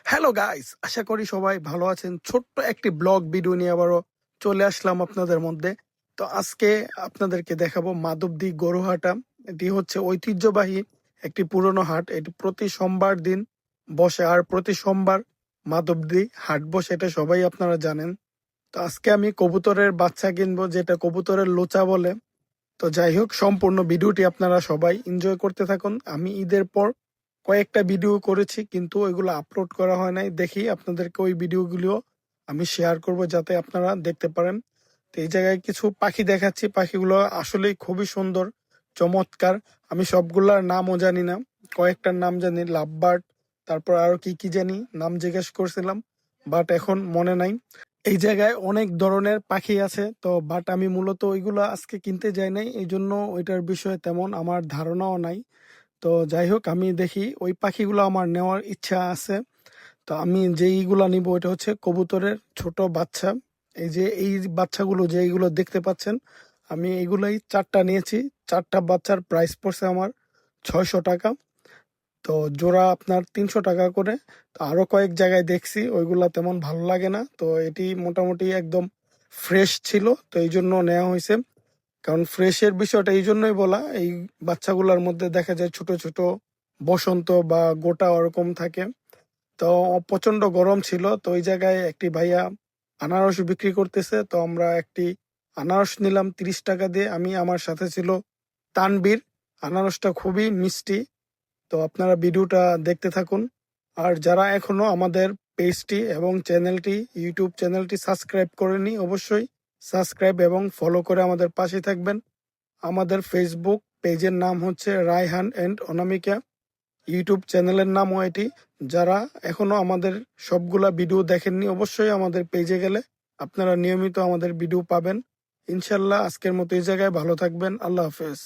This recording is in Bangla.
হ্যালো গাইস, আশা করি সবাই ভালো আছেন। ছোট্ট একটি ব্লগ ভিডিও নিয়ে আবারও চলে আসলাম আপনাদের মধ্যে। তো আজকে আপনাদেরকে দেখাবো মাধবদী গরুহাটা। এটি হচ্ছে ঐতিহ্যবাহী একটি পুরনো হাট। এটি প্রতি সোমবার দিন বসে, আর প্রতি সোমবার মাধবদী হাট বসে, এটা সবাই আপনারা জানেন। তো আজকে আমি কবুতরের বাচ্চা কিনবো, যেটা কবুতরের লোচা বলে। তো যাই হোক, সম্পূর্ণ ভিডিওটি আপনারা সবাই এনজয় করতে থাকুন। আমি ঈদের পর কয়েকটা ভিডিও করেছি, কিন্তু ওইগুলো আপলোড করা হয় নাই। দেখি আপনাদেরকে ওই ভিডিওগুলো আমি শেয়ার করব, যাতে আপনারা দেখতে পারেন। তো এই জায়গায় কিছু পাখি দেখাচ্ছি, পাখিগুলো আসলেই খুবই সুন্দর, চমৎকার। আমি সবগুলার নামও জানি না, কয়েকটার নাম জানি, লাভবার্ড, তারপর আরো কি কি জানি নাম জিজ্ঞেস করছিলাম, বাট এখন মনে নাই। এই জায়গায় অনেক ধরনের পাখি আছে, তো বাট আমি মূলত ওইগুলো আজকে কিনতে যাই নাই, এই জন্য ওইটার বিষয়ে তেমন আমার ধারণাও নাই। তো যাই হোক, আমি দেখি ওই পাখিগুলো আমার নেওয়ার ইচ্ছা আছে। তো আমি যেইগুলা নিব ওইটা হচ্ছে কবুতরের ছোট বাচ্চা। এই যে এই বাচ্চাগুলো যেইগুলো দেখতে পাচ্ছেন, আমি এইগুলাই চারটা নিয়েছি। চারটা বাচ্চার প্রাইস পড়ছে আমার 600 টাকা। তো জোড়া আপনার 300 টাকা করে। তো আরো কয়েক জায়গায় দেখছি, ওইগুলা তেমন ভালো লাগে না। তো এটি মোটামুটি একদম ফ্রেশ ছিল, তো এই জন্য নেওয়া হয়েছে। কারণ ফ্রেশের বিষয়টা এই জন্যই বলা, এই বাচ্চাগুলোর মধ্যে দেখা যায় ছোট ছোট বসন্ত বা গোটা ওরকম থাকে। তো প্রচন্ড গরম ছিল, তো ওই জায়গায় একটি ভাইয়া আনারস বিক্রি করতেছে। তো আমরা একটি আনারস নিলাম 30 টাকা দিয়ে। আমি, আমার সাথে ছিল তানবীর। আনারসটা খুবই মিষ্টি। তো আপনারা ভিডিওটা দেখতে থাকুন। আর যারা এখনো আমাদের পেজটি এবং চ্যানেলটি, ইউটিউব চ্যানেলটি সাবস্ক্রাইব করেনি, অবশ্যই সাবস্ক্রাইব এবং ফলো করে আমাদের পাশে থাকবেন। আমাদের ফেসবুক পেজের নাম হচ্ছে রায়হান এন্ড অনামিকা, ইউটিউব চ্যানেলের নামও এটি। যারা এখনো আমাদের সবগুলা ভিডিও দেখেননি, অবশ্যই আমাদের পেজে গেলে আপনারা নিয়মিত আমাদের ভিডিও পাবেন। ইনশাল্লাহ আজকের মতো এই জায়গায় ভালো থাকবেন। আল্লাহ হাফেজ।